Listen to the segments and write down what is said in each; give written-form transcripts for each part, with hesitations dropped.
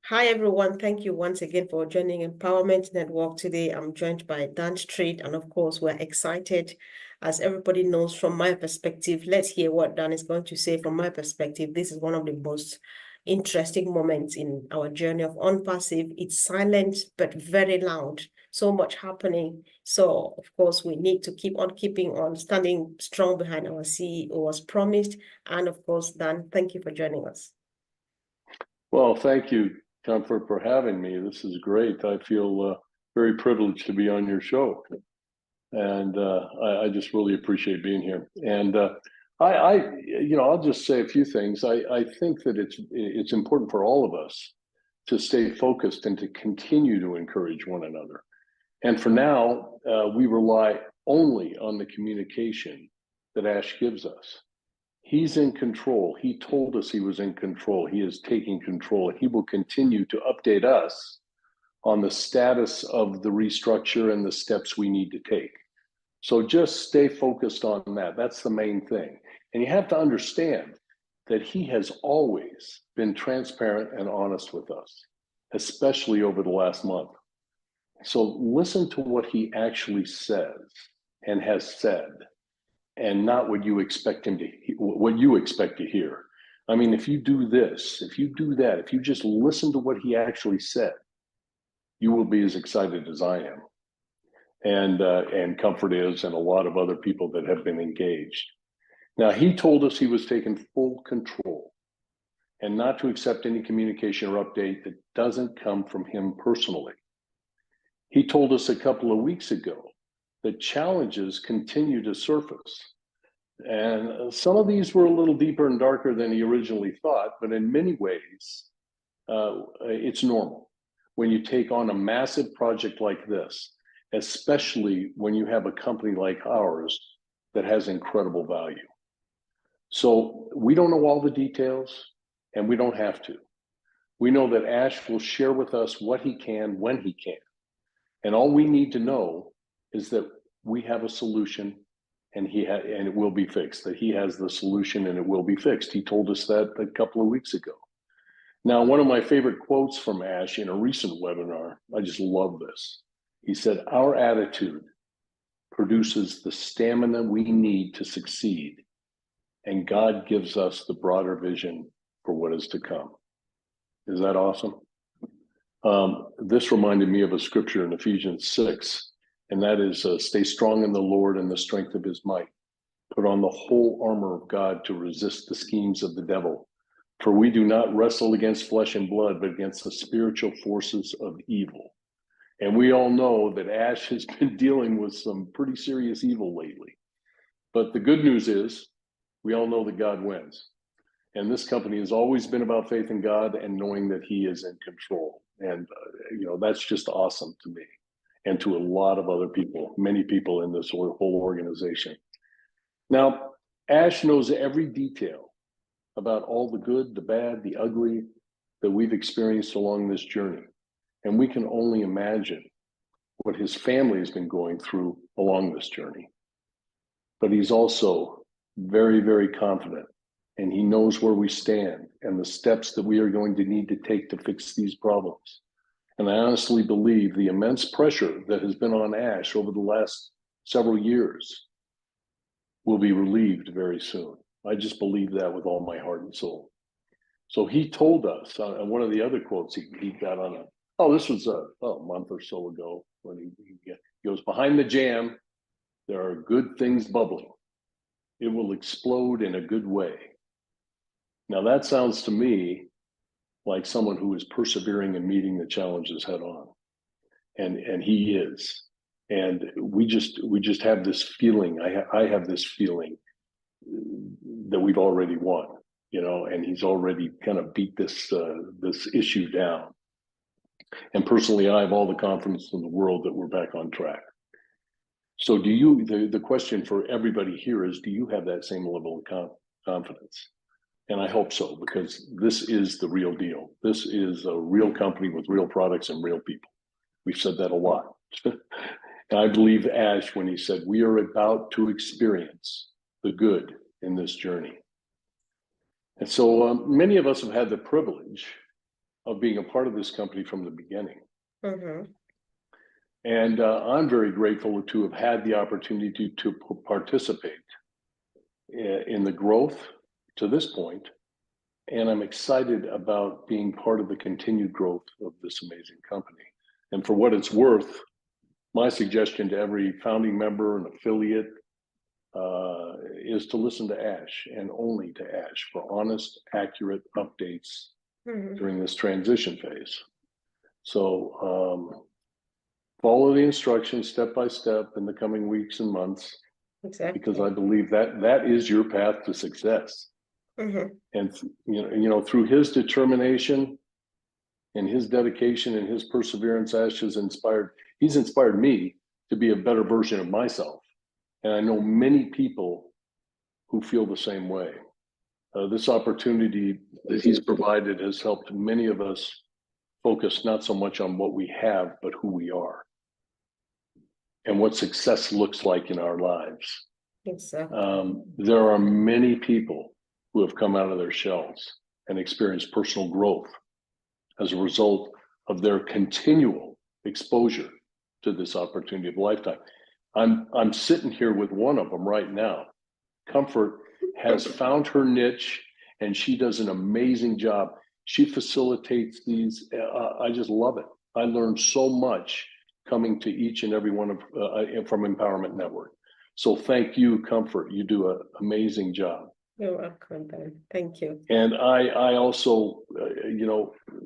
Hi, everyone. Thank you once again for joining Empowerment Network. Today, I'm joined by Dan Street, and of course, we're excited. As everybody knows from my perspective, let's hear what Dan is going to say from my perspective. This is one of the most interesting moments in our journey of ONPASSIVE. It's silent, but very loud. So much happening. So, of course, we need to keep on keeping on, standing strong behind our CEO as promised. And of course, Dan, thank you for joining us. Well, thank you, Comfort, for having me. This is great. I feel very privileged to be on your show, and I just really appreciate being here. And I'll just say a few things. I think that it's important for all of us to stay focused and to continue to encourage one another. And for now, we rely only on the communication that Ash gives us. He's in control. He told us he was in control. He is taking control. He will continue to update us on the status of the restructure and the steps we need to take. So just stay focused on that. That's the main thing. And you have to understand that he has always been transparent and honest with us, especially over the last month. So listen to what he actually says and has said, and not what you expect to hear. I mean, if you do this, if you do that, if you just listen to what he actually said, you will be as excited as I am, and Comfort is, and a lot of other people that have been engaged. Now, he told us he was taking full control and not to accept any communication or update that doesn't come from him personally. He told us a couple of weeks ago that challenges continue to surface. And some of these were a little deeper and darker than he originally thought, but in many ways, it's normal when you take on a massive project like this, especially when you have a company like ours that has incredible value. So we don't know all the details, and we don't have to. We know that Ash will share with us what he can, when he can. And all we need to know is that we have a solution, and it will be fixed, that he has the solution and it will be fixed. He told us that a couple of weeks ago. Now, one of my favorite quotes from Ash in a recent webinar, I just love this. He said, "Our attitude produces the stamina we need to succeed, and God gives us the broader vision for what is to come." Is that awesome? This reminded me of a scripture in Ephesians 6, and that is, stay strong in the Lord and the strength of his might. Put on the whole armor of God to resist the schemes of the devil. For we do not wrestle against flesh and blood, but against the spiritual forces of evil. And we all know that Ash has been dealing with some pretty serious evil lately. But the good news is, we all know that God wins. And this company has always been about faith in God and knowing that he is in control. And, that's just awesome to me and to a lot of other people, many people in this whole organization. Now, Ash knows every detail about all the good, the bad, the ugly that we've experienced along this journey. And we can only imagine what his family has been going through along this journey. But he's also very, very confident, and he knows where we stand and the steps that we are going to need to take to fix these problems. And I honestly believe the immense pressure that has been on Ash over the last several years will be relieved very soon. I just believe that with all my heart and soul. So he told us, and one of the other quotes he got on this was a month or so ago, when he goes, "Behind the jam, there are good things bubbling. It will explode in a good way." Now that sounds to me like someone who is persevering and meeting the challenges head on. And he is. And we just have this feeling, I have this feeling that we've already won, and he's already kind of beat this issue down. And personally, I have all the confidence in the world that we're back on track. So the question for everybody here is, do you have that same level of confidence? And I hope so, because this is the real deal. This is a real company with real products and real people. We've said that a lot. And I believe Ash when he said, we are about to experience the good in this journey. And so many of us have had the privilege of being a part of this company from the beginning. And I'm very grateful to have had the opportunity to participate in the growth to this point. And I'm excited about being part of the continued growth of this amazing company. And for what it's worth, my suggestion to every founding member and affiliate is to listen to Ash, and only to Ash, for honest, accurate updates during this transition phase. So follow the instructions step by step in the coming weeks and months, because I believe that that is your path to success. And through his determination and his dedication and his perseverance, Ash has he's inspired me to be a better version of myself. And I know many people who feel the same way. This opportunity that he's provided has helped many of us focus not so much on what we have, but who we are and what success looks like in our lives. There are many people who have come out of their shells and experienced personal growth as a result of their continual exposure to this opportunity of a lifetime. I'm sitting here with one of them right now. Comfort has found her niche, and she does an amazing job. She facilitates these. I just love it. I learned so much coming to each and every one of from Empowerment Network. So thank you, Comfort. You do an amazing job. You're welcome, Ben. Thank you. And I also,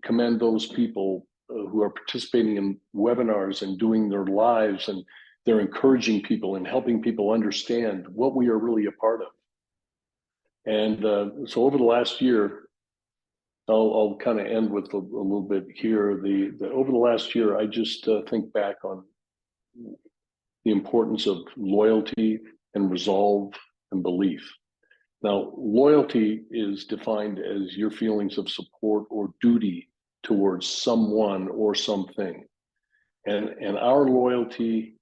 commend those people who are participating in webinars and doing their lives, and they're encouraging people and helping people understand what we are really a part of. And so over the last year, I'll kind of end with a little bit here. Over the last year, I just think back on the importance of loyalty and resolve and belief. Now, loyalty is defined as your feelings of support or duty towards someone or something. And our loyalty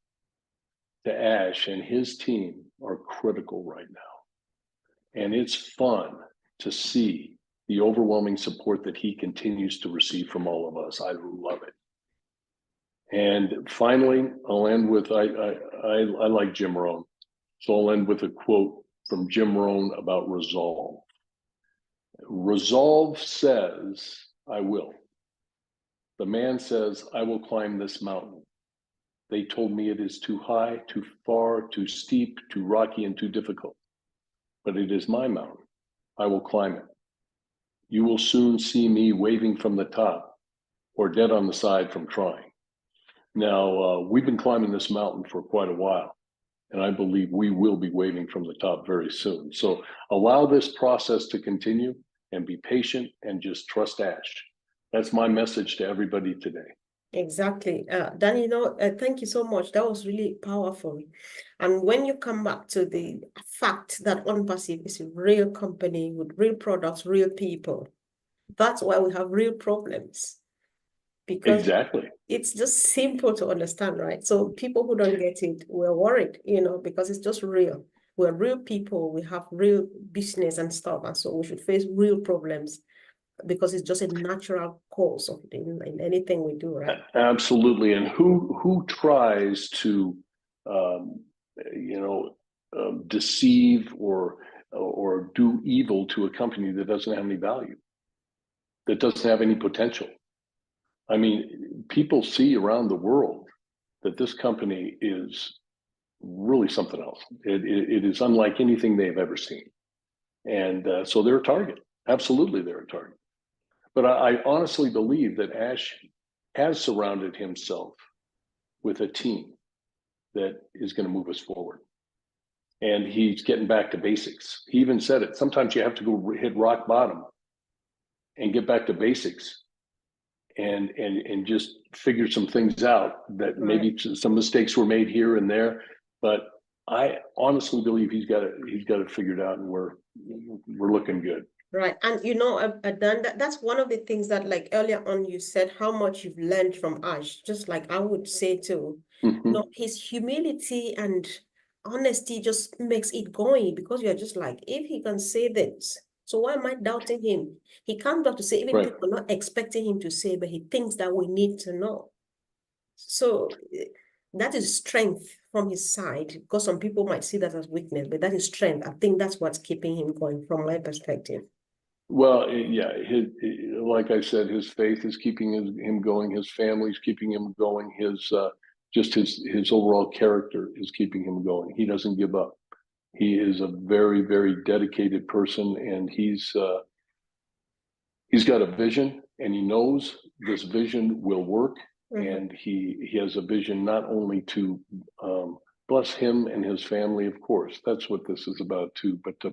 to Ash and his team are critical right now. And it's fun to see the overwhelming support that he continues to receive from all of us. I love it. And finally, I'll end with, I like Jim Rohn. So I'll end with a quote from Jim Rohn about resolve. Resolve says, I will. The man says, I will climb this mountain. They told me it is too high, too far, too steep, too rocky, and too difficult. But it is my mountain. I will climb it. You will soon see me waving from the top, or dead on the side from trying. Now, we've been climbing this mountain for quite a while, and I believe we will be waving from the top very soon. So allow this process to continue, and be patient, and just trust Ash. That's my message to everybody today. Exactly. Dan, thank you so much. That was really powerful. And when you come back to the fact that ONPASSIVE is a real company with real products, real people, that's why we have real problems. Because exactly, it's just simple to understand, right? So people who don't get it, we're worried, because it's just real. We're real people. We have real business and stuff. And so we should face real problems, because it's just a natural course of in anything we do, right? Absolutely. And who tries to deceive or do evil to a company that doesn't have any value, that doesn't have any potential? I mean, people see around the world that this company is really something else. It is unlike anything they've ever seen. And so they're a target. Absolutely, they're a target. But I honestly believe that Ash has surrounded himself with a team that is going to move us forward. And he's getting back to basics. He even said it. Sometimes you have to go hit rock bottom and get back to basics and just figure some things out that maybe some mistakes were made here and there. But I honestly believe he's got it figured out, and we're looking good. Right. And Dan, that's one of the things that, like earlier on, you said how much you've learned from Ash. Just like I would say too, his humility and honesty just makes it going, because you're just like, if he can say this, So why am I doubting him? He comes up to say even Right. things we're not expecting him to say, but he thinks that we need to know. So that is strength from his side, because some people might see that as weakness, but that is strength. I think that's what's keeping him going from my perspective. Well, yeah, like I said, his faith is keeping him going. His family's keeping him going. His overall character is keeping him going. He doesn't give up. He is a very, very dedicated person, and he's got a vision, and he knows this vision will work. And he has a vision not only to bless him and his family, of course, that's what this is about too, but to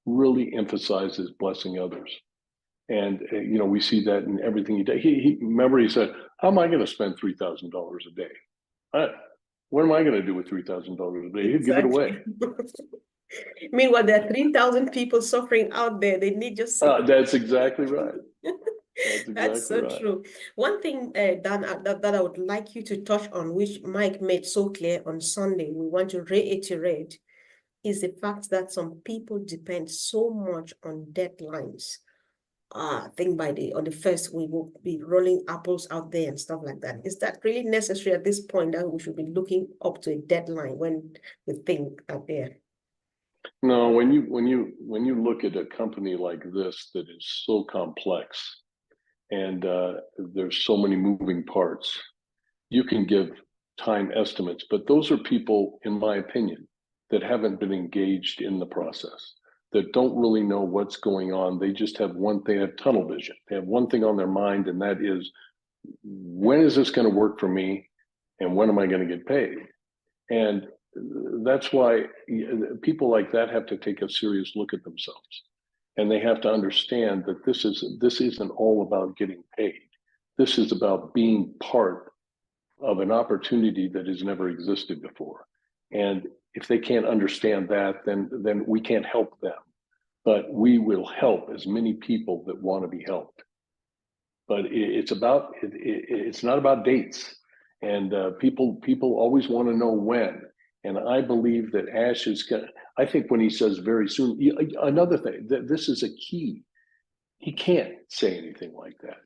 really emphasize his blessing others. And we see that in everything he does. Remember, he said, "How am I going to spend $3,000 a day? What am I going to do with $3,000 a day? He'll give it away." Meanwhile, there are 3,000 people suffering out there. They need just That's exactly right. That's exactly That's so right. true. One thing, Dan, that I would like you to touch on, which Mike made so clear on Sunday, we want to reiterate, is the fact that some people depend so much on deadlines. I think on the first, we will be rolling apples out there and stuff like that. Is that really necessary at this point that we should be looking up to a deadline when we think out there? No, when you look at a company like this that is so complex and there's so many moving parts, you can give time estimates, but those are people, in my opinion, that haven't been engaged in the process, that don't really know what's going on. They just have one thing, they have tunnel vision. They have one thing on their mind, and that is, when is this going to work for me? And when am I going to get paid? And that's why people like that have to take a serious look at themselves. And they have to understand that this isn't all about getting paid. This is about being part of an opportunity that has never existed before. And if they can't understand that, then we can't help them. But we will help as many people that want to be helped. But it's not about dates. And people always want to know when. And I believe that Ash is going to, I think when he says very soon, another thing, this is a key. He can't say anything like that.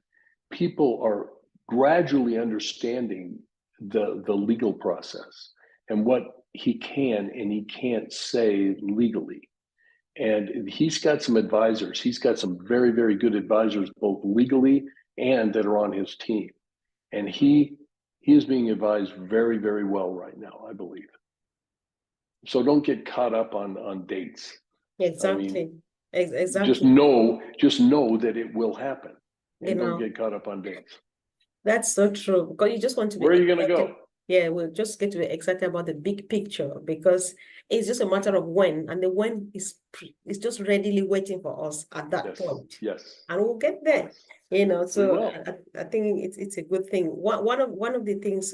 People are gradually understanding the legal process and what he can and he can't say legally. And he's got some advisors. He's got some very, very good advisors, both legally and that are on his team. And he is being advised very, very well right now, I believe. So don't get caught up on dates. Exactly. I mean, exactly. just know that it will happen, and don't get caught up on dates. That's so true, because you just want to be Where are you going to go? Yeah, we'll just get to be excited about the big picture, because it's just a matter of when, and the when is just readily waiting for us at that point. Yes. And we'll get there. Yes. So I think it's a good thing. One of the things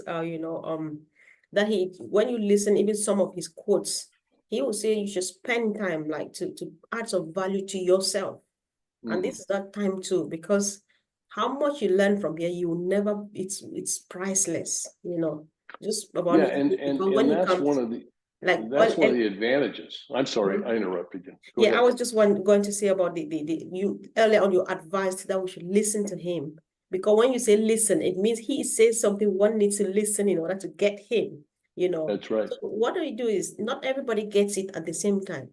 that when you listen, even some of his quotes, he will say you should spend time like to add some value to yourself. And this is that time too, because how much you learn from here, you will never, it's priceless, just about it. And that's one of the advantages. I'm sorry, I interrupted you. Go ahead. I was just going to say about you earlier on, you advised that we should listen to him, because when you say listen, it means he says something, one needs to listen in order to get him, That's right. So what we do is not everybody gets it at the same time.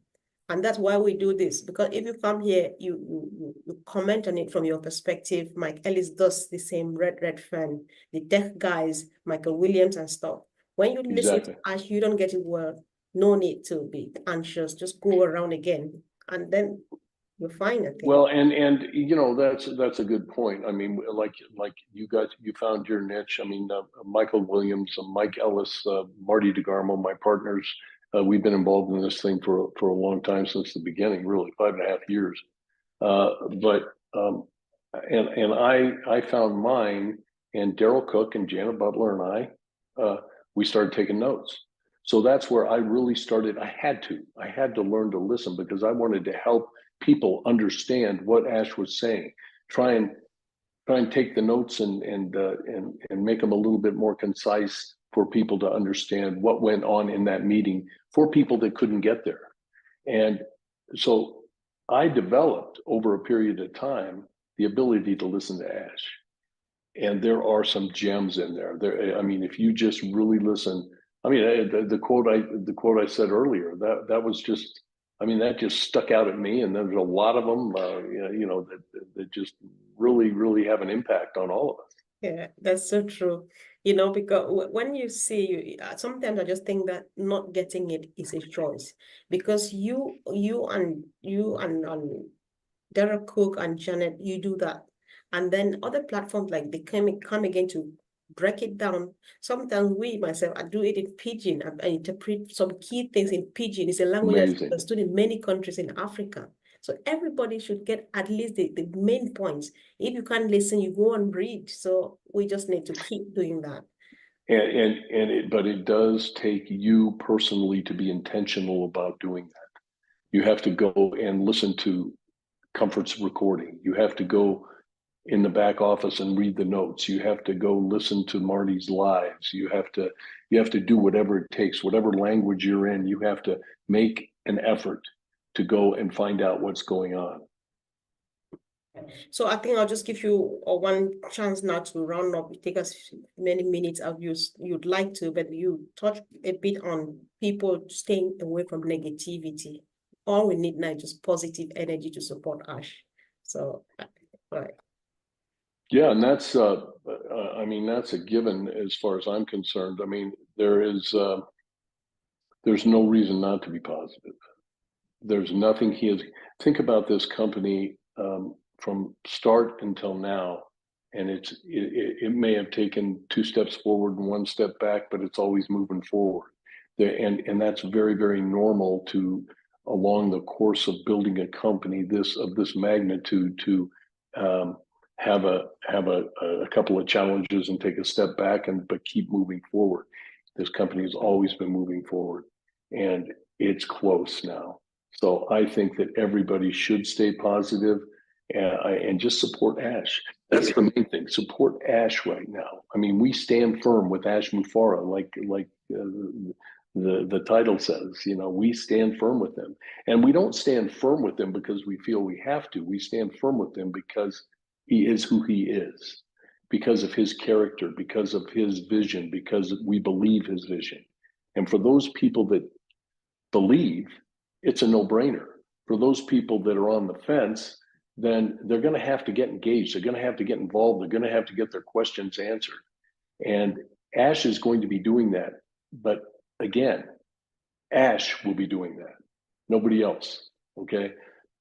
And that's why we do this, because if you come here, you comment on it from your perspective. Mike Ellis does the same, Redfern, the tech guys, Michael Williams and stuff. When you listen to Ash, you don't get it well. No need to be anxious. Just go around again, and then you're fine, I think. Well, and that's a good point. I mean, like you found your niche. I mean, Michael Williams, Mike Ellis, Marty Degarmo, my partners. We've been involved in this thing for a long time, since the beginning, really 5.5 years. But I found mine, and Daryl Cook and Janet Butler and I, we started taking notes. So that's where I really started. I had to learn to listen, because I wanted to help people understand what Ash was saying. Try and take the notes and make them a little bit more concise for people to understand what went on in that meeting for people that couldn't get there. And so I developed over a period of time the ability to listen to Ash. And there are some gems in there. I mean, if you just really listen, I mean, the quote I said earlier, that was just, I mean, that just stuck out at me. And there's a lot of them, that just really have an impact on all of us. Yeah, that's so true. You know, because when you see, sometimes I just think that not getting it is a choice, because you and Derek Cook and Janet, you do that. And then other platforms like they come again to break it down. Sometimes we myself, I do it in pidgin. I interpret some key things in pidgin. It's a language that's Amazing. understood in many countries in Africa. So everybody should get at least the main points. If you can't listen, you go and read. So we just need to keep doing that. But it does take you personally to be intentional about doing that. You have to go and listen to Comfort's recording. You have to go in the back office and read the notes. You have to go listen to Marty's lives. You have to do whatever it takes, whatever language you're in, you have to make an effort to go and find out what's going on. So I think I'll just give you one chance now to round up. It take us many minutes as you'd like to, but you touch a bit on people staying away from negativity. All we need now is just positive energy to support Ash. So, right. Yeah, and that's I mean, that's a given as far as I'm concerned. I mean, there's no reason not to be positive. There's nothing he has. Think about this company from start until now, and it may have taken 2 steps forward and 1 step back, but it's always moving forward. And that's very normal to along the course of building a company of this magnitude to have a couple of challenges and take a step back but keep moving forward. This company has always been moving forward, and it's close now. So I think that everybody should stay positive and just support Ash. That's the main thing. Support Ash right now. I mean, we stand firm with Ash Mufareh, like the title says. You know, we stand firm with him, and we don't stand firm with him because we feel we have to. We stand firm with him because he is who he is, because of his character, because of his vision, because we believe his vision. And for those people that believe, it's a no-brainer. For those people that are on the fence, then they're going to have to get engaged. They're going to have to get involved. They're going to have to get their questions answered. And Ash is going to be doing that. But again, Ash will be doing that. Nobody else. Okay.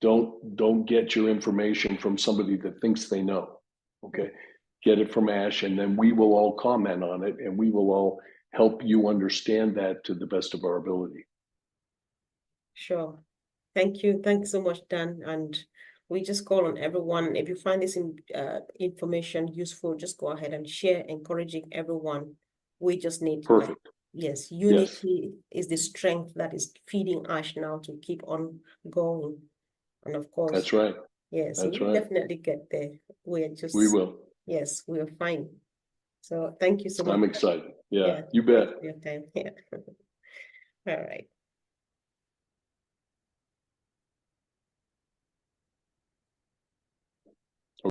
Don't get your information from somebody that thinks they know. Okay. Get it from Ash, and then we will all comment on it, and we will all help you understand that to the best of our ability. Sure. Thank you. Thanks so much, Dan. And we just call on everyone. If you find this information useful, just go ahead and share, encouraging everyone. We just need Perfect. Yes, unity is the strength that is feeding Ash now to keep on going. And of course, that's right. Yes, that's we'll right. definitely get there. We will. Yes, we are fine. So thank you so much. I'm excited. Yeah, you bet. Your time. Yeah. All right.